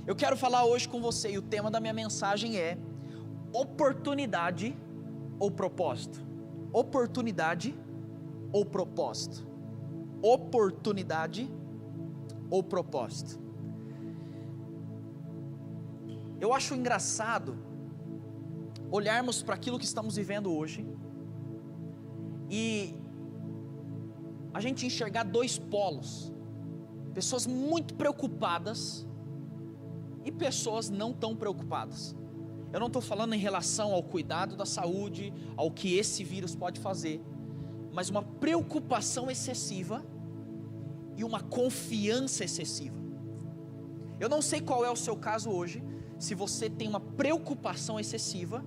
Eu quero falar hoje com você e o tema da minha mensagem é oportunidade ou propósito? Oportunidade ou propósito? Oportunidade ou propósito? Eu acho engraçado olharmos para aquilo que estamos vivendo hoje e a gente enxergar dois polos, pessoas muito preocupadas e pessoas não tão preocupadas. Eu não estou falando em relação ao cuidado da saúde, ao que esse vírus pode fazer, mas uma preocupação excessiva e uma confiança excessiva. Eu não sei qual é o seu caso hoje, se você tem uma preocupação excessiva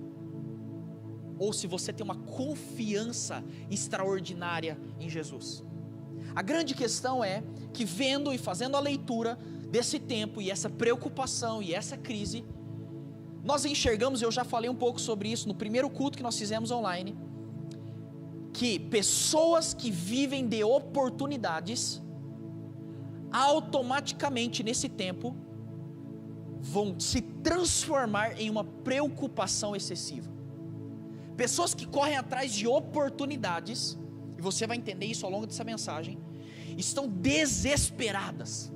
ou se você tem uma confiança extraordinária em Jesus. A grande questão é que, vendo e fazendo a leitura desse tempo e essa preocupação e essa crise, nós enxergamos, eu já falei um pouco sobre isso no primeiro culto que nós fizemos online, que pessoas que vivem de oportunidades, automaticamente nesse tempo, vão se transformar em uma preocupação excessiva. Pessoas que correm atrás de oportunidades, e você vai entender isso ao longo dessa mensagem, estão desesperadas.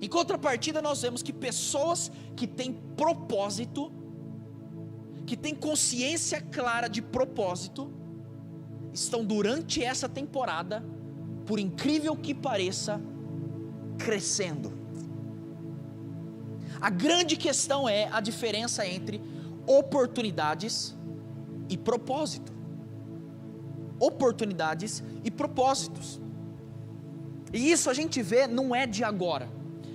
Em contrapartida, nós vemos que pessoas que têm propósito, que têm consciência clara de propósito, estão durante essa temporada, por incrível que pareça, crescendo. A grande questão é a diferença entre oportunidades e propósito. Oportunidades e propósitos. E isso a gente vê, não é de agora.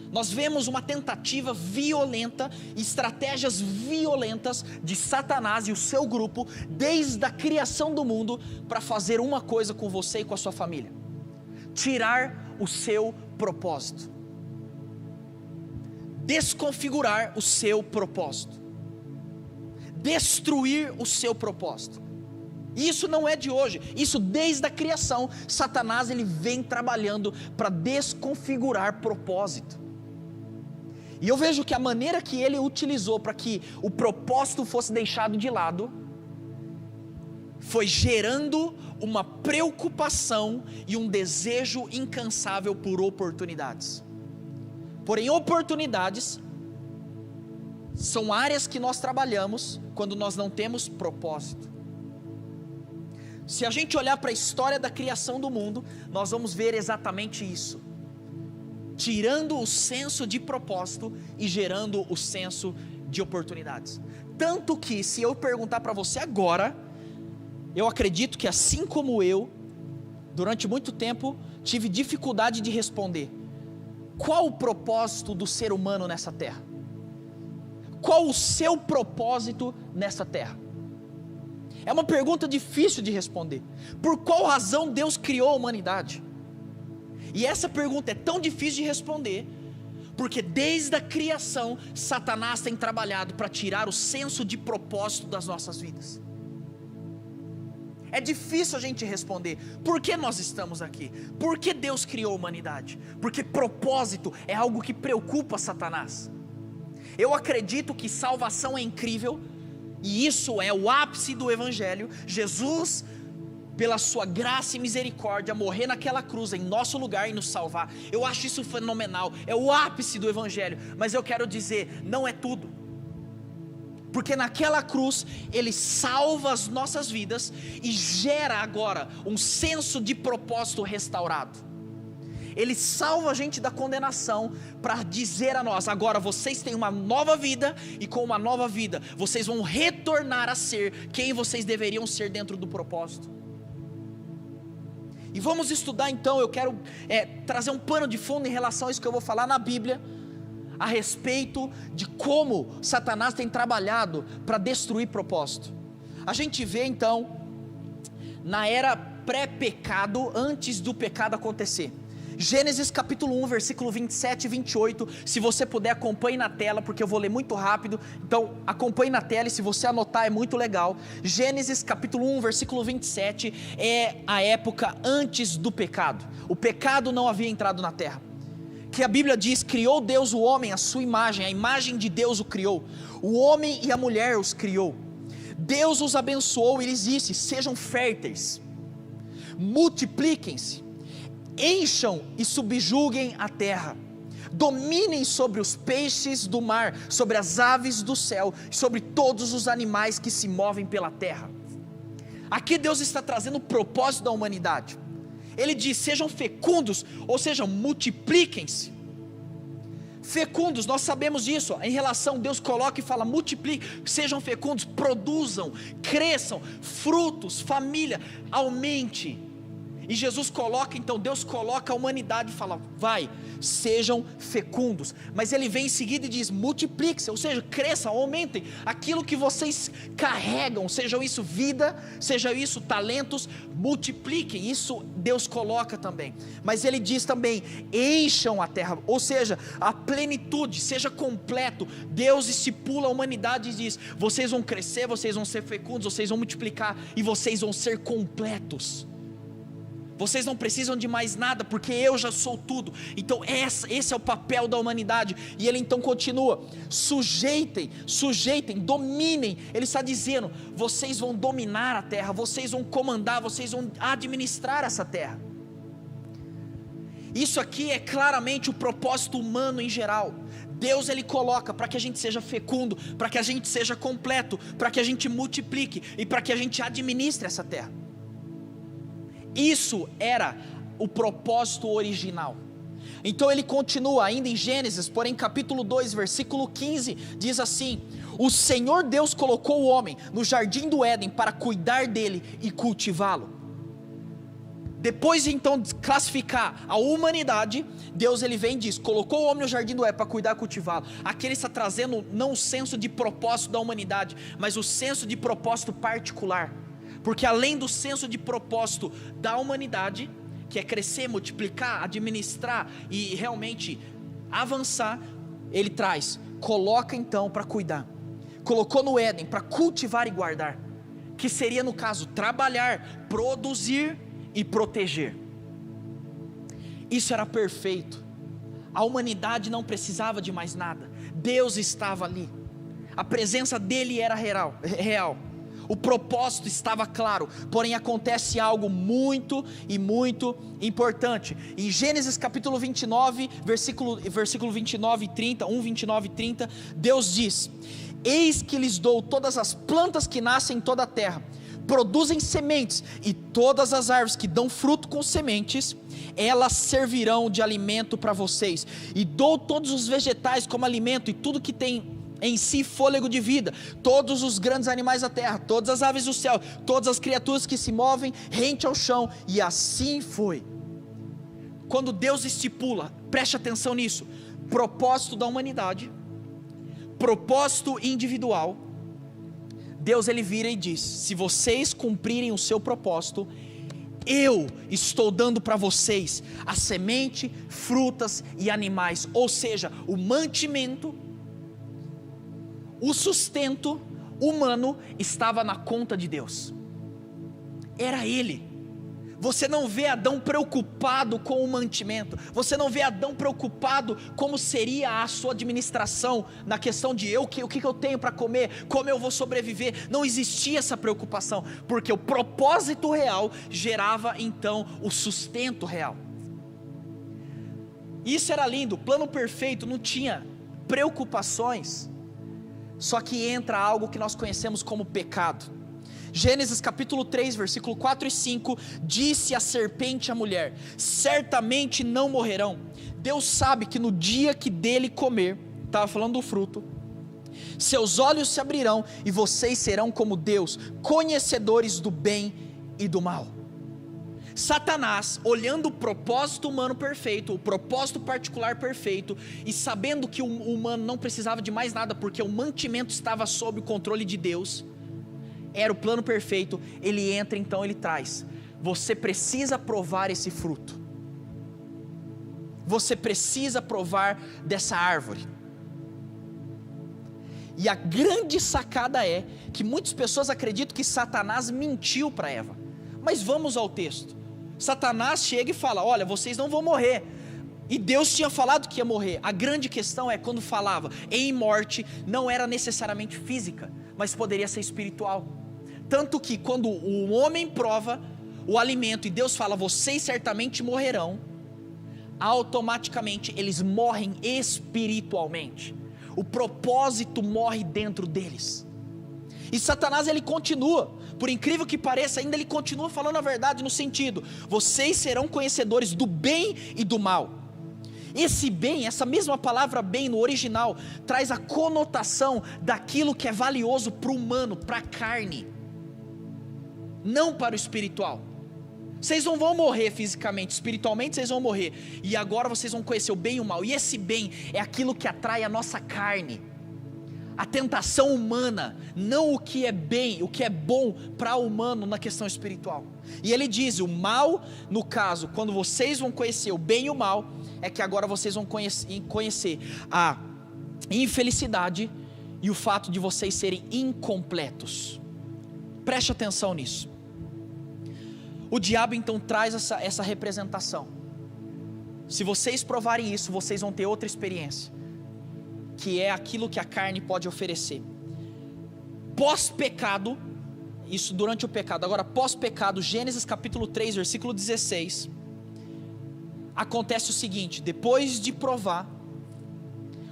Nós vemos uma tentativa violenta, estratégias violentas de Satanás e o seu grupo, desde a criação do mundo, para fazer uma coisa com você e com a sua família: tirar o seu propósito, desconfigurar o seu propósito, destruir o seu propósito. Isso não é de hoje, isso desde a criação, Satanás ele vem trabalhando para desconfigurar propósito. E eu vejo que a maneira que ele utilizou para que o propósito fosse deixado de lado, foi gerando uma preocupação e um desejo incansável por oportunidades. Porém, oportunidades são áreas que nós trabalhamos quando nós não temos propósito. Se a gente olhar para a história da criação do mundo, nós vamos ver exatamente isso: tirando o senso de propósito e gerando o senso de oportunidades. Tanto que, se eu perguntar para você agora, eu acredito que, assim como eu, durante muito tempo, tive dificuldade de responder: qual o propósito do ser humano nessa terra? Qual o seu propósito nessa terra? É uma pergunta difícil de responder. Por qual razão Deus criou a humanidade? E essa pergunta é tão difícil de responder, porque desde a criação, Satanás tem trabalhado para tirar o senso de propósito das nossas vidas. É difícil a gente responder: por que nós estamos aqui? Por que Deus criou a humanidade? Porque propósito é algo que preocupa Satanás. Eu acredito que salvação é incrível, e isso é o ápice do Evangelho. Jesus, pela sua graça e misericórdia, morrer naquela cruz em nosso lugar e nos salvar. Eu acho isso fenomenal, é o ápice do Evangelho. Mas eu quero dizer, não é tudo. Porque naquela cruz, Ele salva as nossas vidas e gera agora um senso de propósito restaurado. Ele salva a gente da condenação para dizer a nós: agora vocês têm uma nova vida, e com uma nova vida, vocês vão retornar a ser quem vocês deveriam ser dentro do propósito. E vamos estudar então, eu quero trazer um pano de fundo em relação a isso que eu vou falar na Bíblia, a respeito de como Satanás tem trabalhado para destruir propósito. A gente vê então, na era pré-pecado, antes do pecado acontecer, Gênesis capítulo 1, versículo 27 e 28, se você puder acompanhe na tela, porque eu vou ler muito rápido, então acompanhe na tela, e se você anotar é muito legal. Gênesis capítulo 1, versículo 27, é a época antes do pecado. O pecado não havia entrado na terra. que a Bíblia diz: criou Deus o homem à sua imagem, a imagem de Deus o criou, o homem e a mulher os criou. Deus os abençoou e lhes disse: sejam férteis, multipliquem-se, encham e subjuguem a terra, dominem sobre os peixes do mar, sobre as aves do céu, sobre todos os animais que se movem pela terra. Aqui Deus está trazendo o propósito da humanidade. Ele diz: sejam fecundos, ou seja, multipliquem-se. Fecundos, nós sabemos disso, em relação, Deus coloca e fala: multipliquem, sejam fecundos, produzam, cresçam, frutos, família, aumente. E Jesus coloca, então Deus coloca a humanidade e fala: vai, sejam fecundos. Mas Ele vem em seguida e diz: multipliquem-se, ou seja, cresçam, aumentem aquilo que vocês carregam, sejam isso vida, seja isso talentos, multipliquem. Isso Deus coloca também. Mas Ele diz também: encham a terra, ou seja, a plenitude, seja completo. Deus estipula a humanidade e diz: vocês vão crescer, vocês vão ser fecundos, vocês vão multiplicar e vocês vão ser completos. Vocês não precisam de mais nada, porque eu já sou tudo. Então esse é o papel da humanidade. E ele então continua: sujeitem, dominem. Ele está dizendo: vocês vão dominar a terra, vocês vão comandar, vocês vão administrar essa terra. Isso aqui é claramente o propósito humano em geral. Deus ele coloca para que a gente seja fecundo, para que a gente seja completo, para que a gente multiplique e para que a gente administre essa terra. Isso era o propósito original. Então ele continua ainda em Gênesis, porém capítulo 2, versículo 15, diz assim: o Senhor Deus colocou o homem no jardim do Éden para cuidar dele e cultivá-lo. Depois então de classificar a humanidade, Deus ele vem e diz: colocou o homem no jardim do Éden para cuidar e cultivá-lo. Aqui ele está trazendo não o senso de propósito da humanidade, mas o senso de propósito particular. Porque além do senso de propósito da humanidade, que é crescer, multiplicar, administrar e realmente avançar, ele traz, coloca então para cuidar. Colocou no Éden para cultivar e guardar, que seria no caso trabalhar, produzir e proteger. Isso era perfeito. A humanidade não precisava de mais nada. Deus estava ali. A presença dele era real. O propósito estava claro, porém acontece algo muito e muito importante. Em Gênesis capítulo 29, versículo 29 e 30, 1, 29 e 30, Deus diz: eis que lhes dou todas as plantas que nascem em toda a terra, produzem sementes, e todas as árvores que dão fruto com sementes, elas servirão de alimento para vocês. E dou todos os vegetais como alimento, e tudo que tem em si fôlego de vida, todos os grandes animais da terra, todas as aves do céu, todas as criaturas que se movem rente ao chão. E assim foi. Quando Deus estipula, preste atenção nisso, propósito da humanidade, propósito individual, Deus ele vira e diz: se vocês cumprirem o seu propósito, eu estou dando para vocês a semente, frutas e animais, ou seja, o mantimento, o sustento humano estava na conta de Deus. Era Ele. Você não vê Adão preocupado com o mantimento. Você não vê Adão preocupado como seria a sua administração na questão de o que eu tenho para comer, como eu vou sobreviver. Não existia essa preocupação, porque o propósito real gerava então o sustento real. Isso era lindo. O plano perfeito não tinha preocupações. Só que entra algo que nós conhecemos como pecado. Gênesis capítulo 3, versículo 4 e 5, disse a serpente à mulher: certamente não morrerão. Deus sabe que no dia que dele comer, estava falando do fruto, seus olhos se abrirão e vocês serão como Deus, conhecedores do bem e do mal. Satanás, olhando o propósito humano perfeito, o propósito particular perfeito, e sabendo que o humano não precisava de mais nada, porque o mantimento estava sob o controle de Deus, era o plano perfeito, ele entra então, ele traz: você precisa provar esse fruto, você precisa provar dessa árvore. E a grande sacada é, que muitas pessoas acreditam que Satanás mentiu para Eva, mas vamos ao texto. Satanás chega e fala: olha, vocês não vão morrer, E Deus tinha falado que ia morrer. A grande questão é quando falava em morte, não era necessariamente física, mas poderia ser espiritual. Tanto que quando o homem prova o alimento e Deus fala, vocês certamente morrerão, automaticamente eles morrem espiritualmente. O propósito morre dentro deles. E Satanás, ele continua, por incrível que pareça, ainda ele continua falando a verdade no sentido, vocês serão conhecedores do bem e do mal. Esse bem, essa mesma palavra bem no original, traz a conotação daquilo que é valioso para o humano, para a carne, não para o espiritual. Vocês não vão morrer fisicamente, espiritualmente vocês vão morrer, e agora vocês vão conhecer o bem e o mal, e esse bem é aquilo que atrai a nossa carne, a tentação humana, não o que é bem, o que é bom para o humano na questão espiritual. E ele diz, o mal, no caso, quando vocês vão conhecer o bem e o mal, é que agora vocês vão conhecer a infelicidade e o fato de vocês serem incompletos. Preste atenção nisso. O diabo então traz essa representação. Se vocês provarem isso, vocês vão ter outra experiência, que é aquilo que a carne pode oferecer. Pós-pecado, isso durante o pecado, agora pós-pecado, Gênesis capítulo 3, versículo 16, acontece o seguinte, depois de provar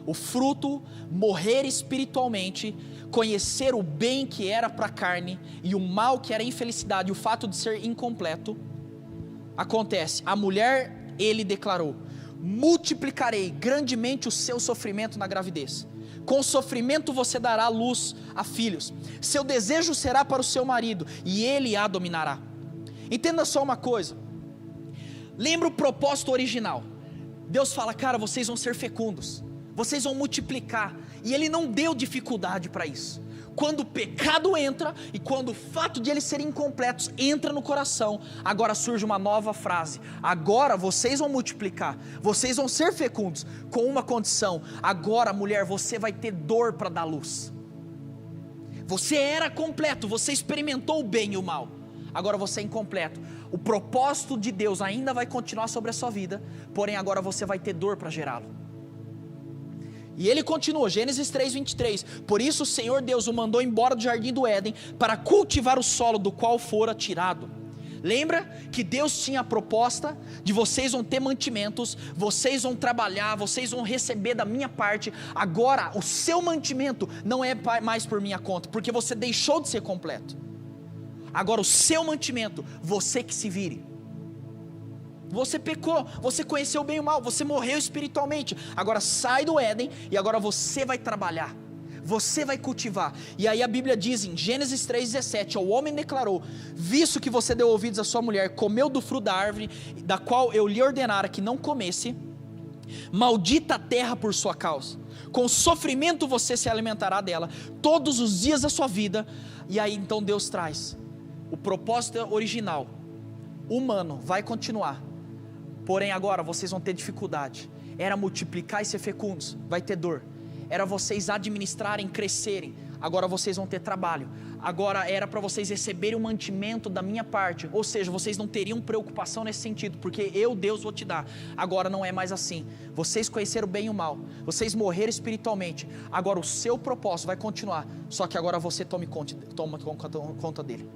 o fruto, morrer espiritualmente, conhecer o bem que era para a carne e o mal que era a infelicidade, o fato de ser incompleto, acontece, a mulher, ele declarou, multiplicarei grandemente o seu sofrimento na gravidez, com sofrimento você dará luz a filhos, seu desejo será para o seu marido, e ele a dominará. Entenda só uma coisa, lembra o propósito original, Deus fala, cara, vocês vão ser fecundos, vocês vão multiplicar, e ele não deu dificuldade para isso. Quando o pecado entra, e quando o fato de eles serem incompletos entra no coração, agora surge uma nova frase, agora vocês vão multiplicar, vocês vão ser fecundos, com uma condição, agora mulher, você vai ter dor para dar luz. Você era completo, você experimentou o bem e o mal, agora você é incompleto, o propósito de Deus ainda vai continuar sobre a sua vida, porém agora você vai ter dor para gerá-lo. E ele continua, Gênesis 3:23, por isso o Senhor Deus o mandou embora do jardim do Éden, para cultivar o solo do qual fora tirado. Lembra que Deus tinha a proposta de vocês vão ter mantimentos, vocês vão trabalhar, vocês vão receber da minha parte, agora o seu mantimento não é mais por minha conta, porque você deixou de ser completo, agora o seu mantimento, você que se vire. Você pecou, você conheceu bem e o mal, você morreu espiritualmente, agora sai do Éden e agora você vai trabalhar, você vai cultivar. E aí a Bíblia diz em Gênesis 3:17, o homem declarou, visto que você deu ouvidos à sua mulher, comeu do fruto da árvore, da qual eu lhe ordenara que não comesse, maldita a terra por sua causa, com sofrimento você se alimentará dela, todos os dias da sua vida. E aí então Deus traz, o propósito original, humano, vai continuar, porém agora vocês vão ter dificuldade, era multiplicar e ser fecundos, vai ter dor, era vocês administrarem, crescerem, agora vocês vão ter trabalho, agora era para vocês receberem o mantimento da minha parte, ou seja, vocês não teriam preocupação nesse sentido, porque eu, Deus, vou te dar. Agora não é mais assim, vocês conheceram o bem e o mal, vocês morreram espiritualmente, agora o seu propósito vai continuar, só que agora você toma conta dele.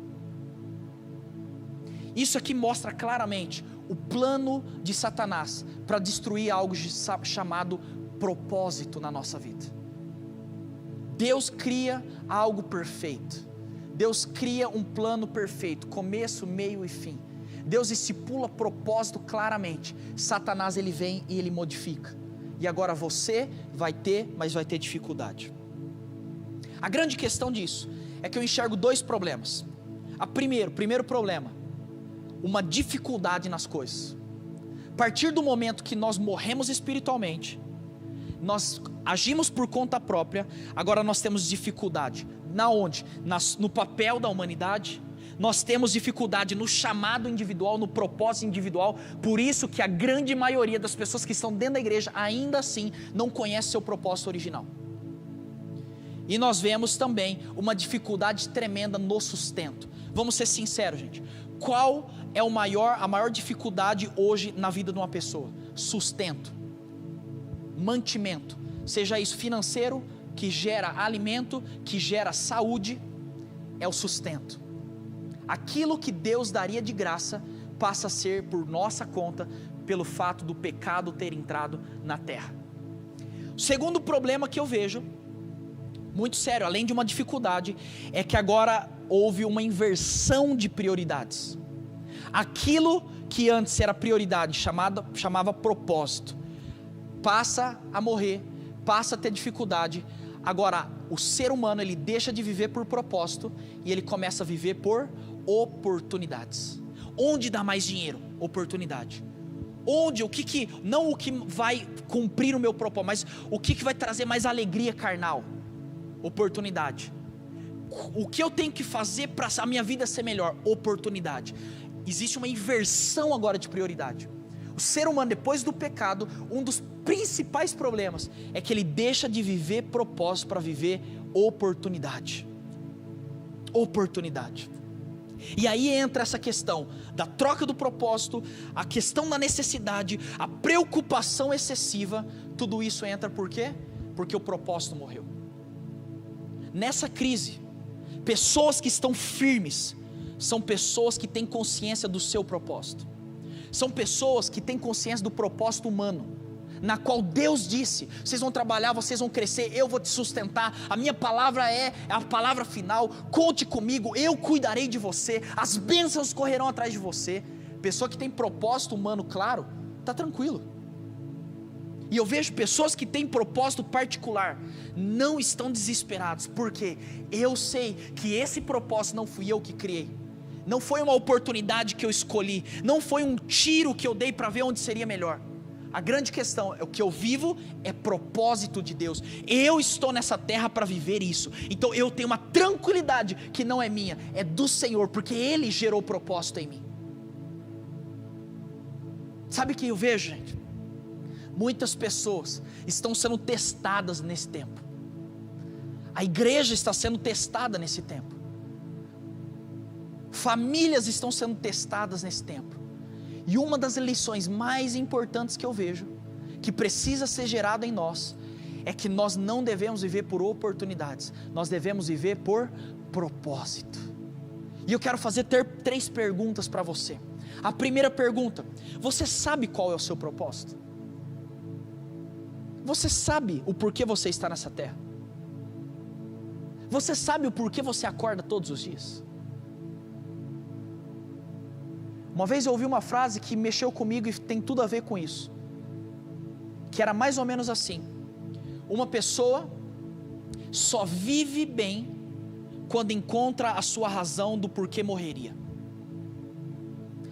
Isso aqui mostra claramente o plano de Satanás para destruir algo chamado propósito na nossa vida. Deus cria algo perfeito, Deus cria um plano perfeito, começo, meio e fim. Deus estipula propósito claramente. Satanás ele vem e ele modifica, e agora você vai ter, mas vai ter dificuldade. A grande questão disso é que eu enxergo dois problemas. Primeiro problema, uma dificuldade nas coisas. A partir do momento que nós morremos espiritualmente, nós agimos por conta própria, agora nós temos dificuldade. Na onde? No papel da humanidade, nós temos dificuldade no chamado individual, no propósito individual. Por isso que a grande maioria das pessoas que estão dentro da igreja, ainda assim, não conhece seu propósito original. E nós vemos também uma dificuldade tremenda no sustento. Vamos ser sinceros, gente. Qual é a maior dificuldade hoje na vida de uma pessoa? sustento, mantimento, seja isso financeiro, que gera alimento, que gera saúde, é o sustento. Aquilo que Deus daria de graça passa a ser por nossa conta, pelo fato do pecado ter entrado na terra. O segundo problema que eu vejo, muito sério, além de uma dificuldade, é que agora houve uma inversão de prioridades. Aquilo que antes era prioridade, chamava propósito, passa a morrer, passa a ter dificuldade. Agora, o ser humano, ele deixa de viver por propósito e ele começa a viver por oportunidades. Onde dá mais dinheiro? Oportunidade. Onde, não o que vai cumprir o meu propósito, mas o que vai trazer mais alegria carnal? Oportunidade. O que eu tenho que fazer para a minha vida ser melhor? Oportunidade. Existe uma inversão agora de prioridade. O ser humano, depois do pecado, um dos principais problemas é que ele deixa de viver propósito para viver oportunidade. Oportunidade. E aí entra essa questão da troca do propósito, a questão da necessidade, a preocupação excessiva. Tudo isso entra por quê? Porque o propósito morreu. Nessa crise, pessoas que estão firmes são pessoas que têm consciência do seu propósito. São pessoas que têm consciência do propósito humano, na qual Deus disse: vocês vão trabalhar, vocês vão crescer, eu vou te sustentar, a minha palavra é a palavra final, conte comigo, eu cuidarei de você, as bênçãos correrão atrás de você. Pessoa que tem propósito humano claro, está tranquilo. E eu vejo pessoas que têm propósito particular, não estão desesperados, porque eu sei que esse propósito não fui eu que criei, não foi uma oportunidade que eu escolhi, não foi um tiro que eu dei para ver onde seria melhor. A grande questão é: o que eu vivo é propósito de Deus, eu estou nessa terra para viver isso, então eu tenho uma tranquilidade que não é minha, é do Senhor, porque Ele gerou propósito em mim. Sabe o que eu vejo, gente? Muitas pessoas estão sendo testadas nesse tempo, a igreja está sendo testada nesse tempo, famílias estão sendo testadas nesse tempo. E uma das lições mais importantes que eu vejo, que precisa ser gerada em nós, é que nós não devemos viver por oportunidades, nós devemos viver por propósito. E eu quero fazer 3 perguntas para você. A primeira pergunta: você sabe qual é o seu propósito? Você sabe o porquê você está nessa terra? Você sabe o porquê você acorda todos os dias? Uma vez eu ouvi uma frase que mexeu comigo e tem tudo a ver com isso, que era mais ou menos assim: uma pessoa só vive bem quando encontra a sua razão do porquê morreria.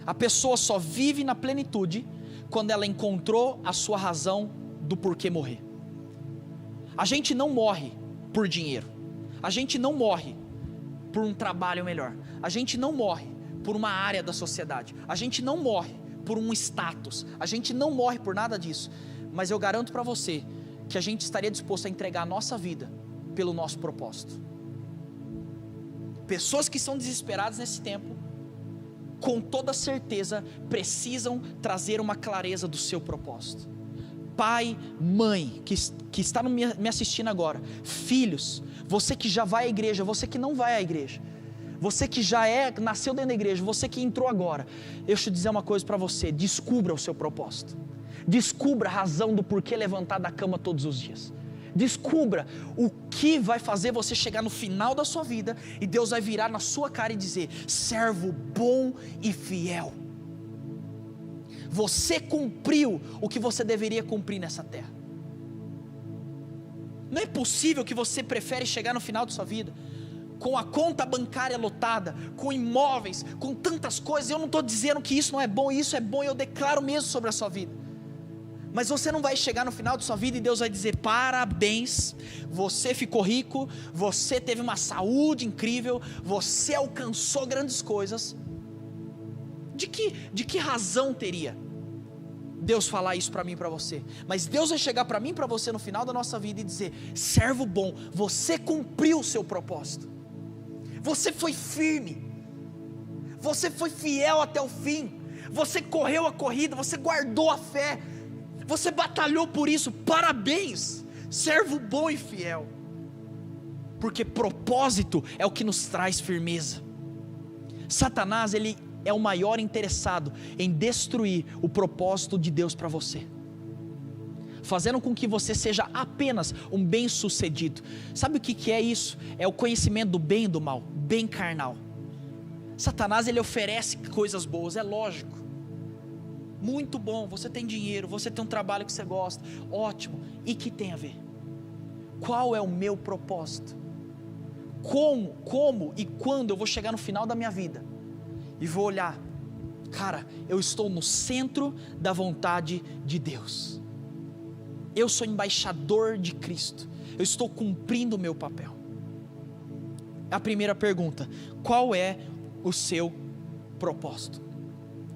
A pessoa só vive na plenitude quando ela encontrou a sua razão do porquê morrer. A gente não morre por dinheiro, a gente não morre por um trabalho melhor, a gente não morre por uma área da sociedade, a gente não morre por um status, a gente não morre por nada disso, mas eu garanto para você que a gente estaria disposto a entregar a nossa vida pelo nosso propósito. Pessoas que estão desesperadas nesse tempo, com toda certeza precisam trazer uma clareza do seu propósito. Pai, mãe, que está me assistindo agora, filhos, você que já vai à igreja, você que não vai à igreja, você que já nasceu dentro da igreja, você que entrou agora, deixa eu dizer uma coisa para você: descubra o seu propósito, descubra a razão do porquê levantar da cama todos os dias, descubra o que vai fazer você chegar no final da sua vida e Deus vai virar na sua cara e dizer: servo bom e fiel, você cumpriu o que você deveria cumprir nessa terra. Não é possível que você prefere chegar no final da sua vida com a conta bancária lotada, com imóveis, com tantas coisas. Eu não estou dizendo que isso não é bom, isso é bom, eu declaro mesmo sobre a sua vida. Mas você não vai chegar no final da sua vida e Deus vai dizer: parabéns, você ficou rico, você teve uma saúde incrível, você alcançou grandes coisas. De que razão teria Deus falar isso para mim e para você? Mas Deus vai chegar para mim e para você no final da nossa vida e dizer: servo bom, você cumpriu o seu propósito, você foi firme, você foi fiel até o fim, você correu a corrida, você guardou a fé. você batalhou por isso, parabéns, servo bom e fiel, porque propósito é o que nos traz firmeza. Satanás, ele é o maior interessado em destruir o propósito de Deus para você, fazendo com que você seja apenas um bem-sucedido. Sabe o que é isso? É o conhecimento do bem e do mal, bem carnal. Satanás, ele oferece coisas boas, é lógico, muito bom, você tem dinheiro, você tem um trabalho que você gosta, ótimo, e que tem a ver? Qual é o meu propósito? Como e quando eu vou chegar no final da minha vida e vou olhar, cara, eu estou no centro da vontade de Deus, eu sou embaixador de Cristo, eu estou cumprindo o meu papel. A primeira pergunta: qual é o seu propósito?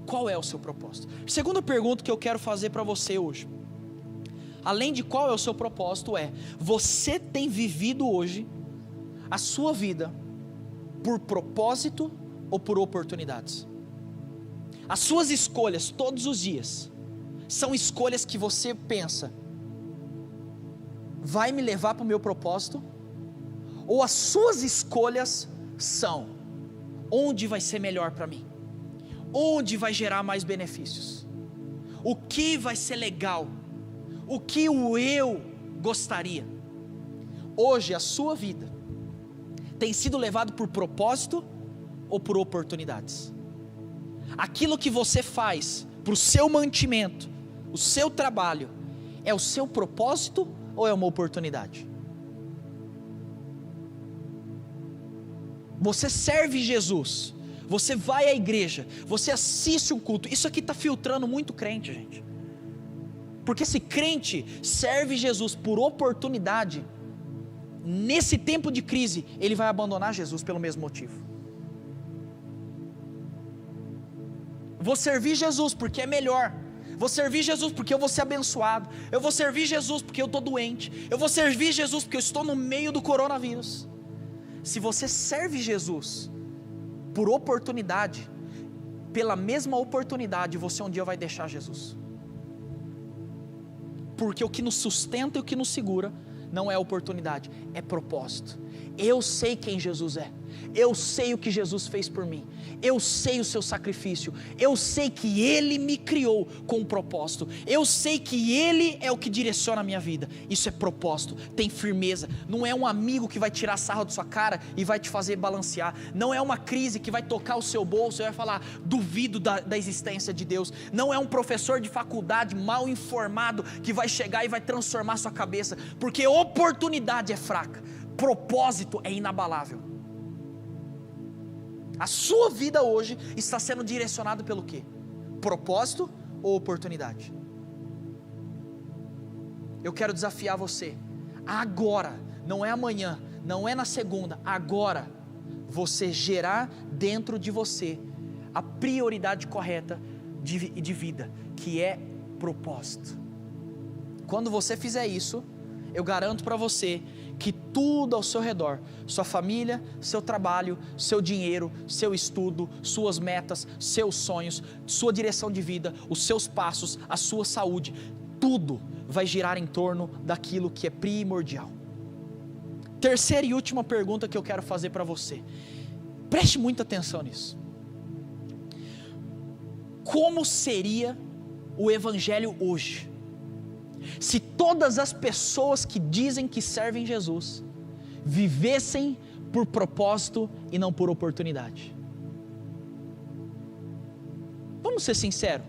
Qual é o seu propósito? Segunda pergunta que eu quero fazer para você hoje, além de qual é o seu propósito, é: você tem vivido hoje a sua vida por propósito ou por oportunidades? As suas escolhas todos os dias são escolhas que você pensa: vai me levar para o meu propósito? Ou as suas escolhas são: onde vai ser melhor para mim? Onde vai gerar mais benefícios? O que vai ser legal? O que eu gostaria? Hoje a sua vida tem sido levado por propósito ou por oportunidades? Aquilo que você faz para o seu mantimento, o seu trabalho, é o seu propósito ou é uma oportunidade? Você serve Jesus, você vai à igreja, você assiste um culto. Isso aqui está filtrando muito crente, gente, porque se crente serve Jesus por oportunidade, nesse tempo de crise, ele vai abandonar Jesus pelo mesmo motivo. Vou servir Jesus porque é melhor, vou servir Jesus porque eu vou ser abençoado, eu vou servir Jesus porque eu estou doente, eu vou servir Jesus porque eu estou no meio do coronavírus. Se você serve Jesus por oportunidade, pela mesma oportunidade você um dia vai deixar Jesus, porque o que nos sustenta e o que nos segura não é oportunidade, é propósito. Eu sei quem Jesus é, eu sei o que Jesus fez por mim, eu sei o seu sacrifício, eu sei que Ele me criou com um propósito, eu sei que Ele é o que direciona a minha vida. Isso é propósito, tem firmeza. Não é um amigo que vai tirar sarro de sua cara e vai te fazer balancear, não é uma crise que vai tocar o seu bolso e vai falar: duvido da existência de Deus. Não é um professor de faculdade mal informado que vai chegar e vai transformar sua cabeça, porque oportunidade é fraca, propósito é inabalável. A sua vida hoje está sendo direcionada pelo quê? Propósito ou oportunidade? Eu quero desafiar você, agora, não é amanhã, não é na segunda, agora, você gerar dentro de você a prioridade correta de vida, que é propósito. Quando você fizer isso, eu garanto para você que tudo ao seu redor, sua família, seu trabalho, seu dinheiro, seu estudo, suas metas, seus sonhos, sua direção de vida, os seus passos, a sua saúde, tudo vai girar em torno daquilo que é primordial. Terceira e última pergunta que eu quero fazer para você, preste muita atenção nisso: como seria o evangelho hoje se todas as pessoas que dizem que servem Jesus vivessem por propósito e não por oportunidade? Vamos ser sinceros,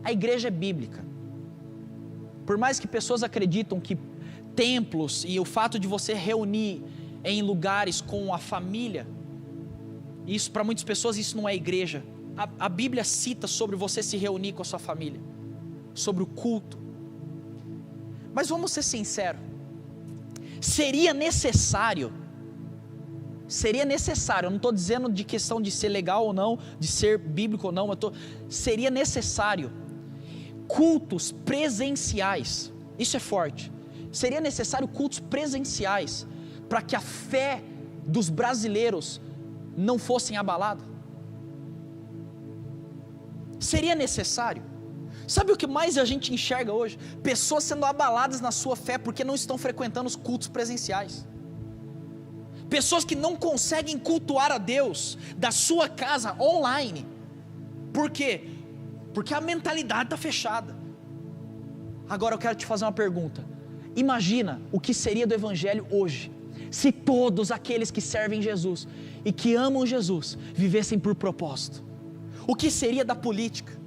a igreja é bíblica. Por mais que pessoas acreditam que templos e o fato de você reunir em lugares com a família, isso para muitas pessoas isso não é igreja. A Bíblia cita sobre você se reunir com a sua família, sobre o culto. Mas vamos ser sinceros, seria necessário, eu não estou dizendo de questão de ser legal ou não, de ser bíblico ou não, seria necessário cultos presenciais, isso é forte, seria necessário cultos presenciais para que a fé dos brasileiros não fosse abalada? Seria necessário? Sabe o que mais a gente enxerga hoje? Pessoas sendo abaladas na sua fé porque não estão frequentando os cultos presenciais. Pessoas que não conseguem cultuar a Deus da sua casa online. Por quê? Porque a mentalidade está fechada. Agora eu quero te fazer uma pergunta. Imagina o que seria do evangelho hoje, se todos aqueles que servem Jesus e que amam Jesus vivessem por propósito. O que seria da política?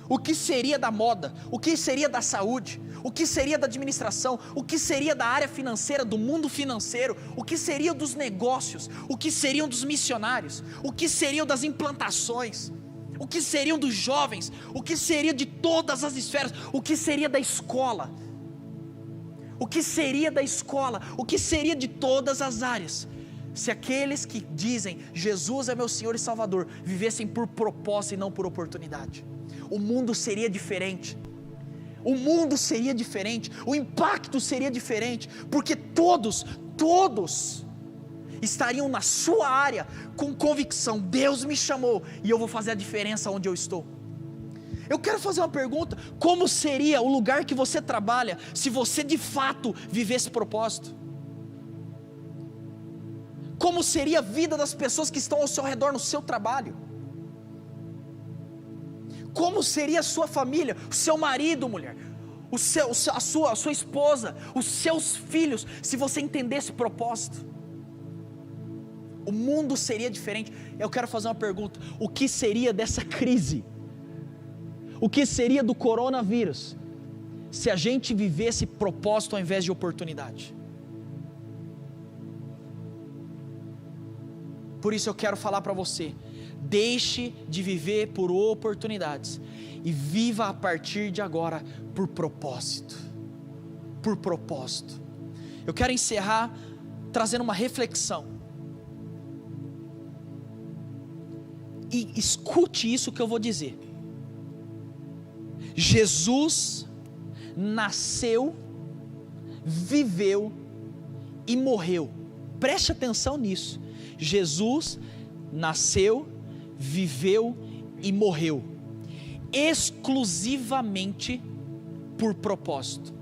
O que seria da moda? O que seria da saúde? O que seria da administração? O que seria da área financeira, do mundo financeiro? O que seria dos negócios? O que seriam dos missionários? O que seriam das implantações? O que seriam dos jovens? O que seria de todas as esferas? O que seria da escola? O que seria da escola? O que seria de todas as áreas? Se aqueles que dizem Jesus é meu Senhor e Salvador vivessem por propósito e não por oportunidade, o mundo seria diferente. O mundo seria diferente, o impacto seria diferente, porque todos estariam na sua área com convicção: Deus me chamou e eu vou fazer a diferença onde eu estou. Eu quero fazer uma pergunta: como seria o lugar que você trabalha se você de fato vivesse propósito? Como seria a vida das pessoas que estão ao seu redor no seu trabalho? Como seria a sua família, o seu marido, mulher, a sua esposa, os seus filhos, se você entendesse propósito? O mundo seria diferente. Eu quero fazer uma pergunta: o que seria dessa crise? O que seria do coronavírus se a gente vivesse propósito ao invés de oportunidade? Por isso eu quero falar para você: deixe de viver por oportunidades e viva a partir de agora por propósito. Por propósito. Eu quero encerrar trazendo uma reflexão. E escute isso que eu vou dizer. Jesus nasceu, viveu e morreu. Preste atenção nisso. Jesus nasceu, viveu e morreu exclusivamente por propósito.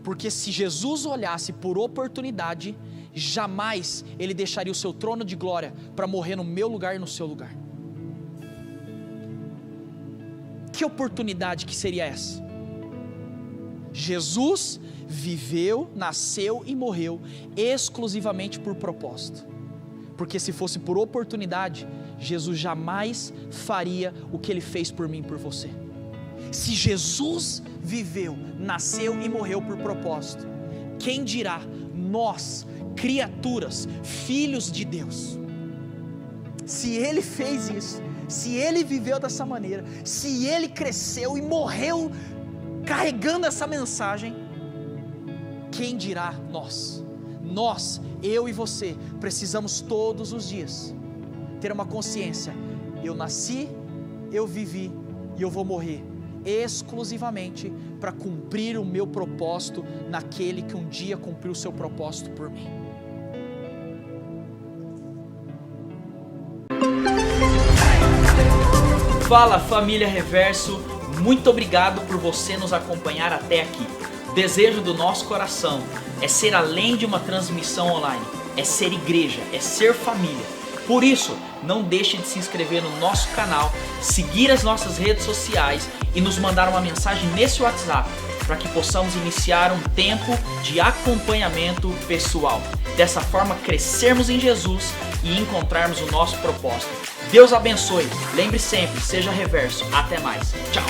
Porque se Jesus olhasse por oportunidade, jamais ele deixaria o seu trono de glória para morrer no meu lugar e no seu lugar. Que oportunidade que seria essa? Jesus viveu, nasceu e morreu exclusivamente por propósito. Porque se fosse por oportunidade, Jesus jamais faria o que Ele fez por mim e por você. Se Jesus viveu, nasceu e morreu por propósito, quem dirá nós, criaturas, filhos de Deus? Se Ele fez isso, se Ele viveu dessa maneira, se Ele cresceu e morreu carregando essa mensagem, quem dirá nós? Nós, eu e você, precisamos todos os dias ter uma consciência: eu nasci, eu vivi e eu vou morrer exclusivamente para cumprir o meu propósito naquele que um dia cumpriu o seu propósito por mim. Fala, família Reverso, muito obrigado por você nos acompanhar até aqui. O desejo do nosso coração é ser além de uma transmissão online, é ser igreja, é ser família. Por isso, não deixe de se inscrever no nosso canal, seguir as nossas redes sociais e nos mandar uma mensagem nesse WhatsApp, para que possamos iniciar um tempo de acompanhamento pessoal. Dessa forma, crescermos em Jesus e encontrarmos o nosso propósito. Deus abençoe. Lembre sempre, seja reverso. Até mais. Tchau.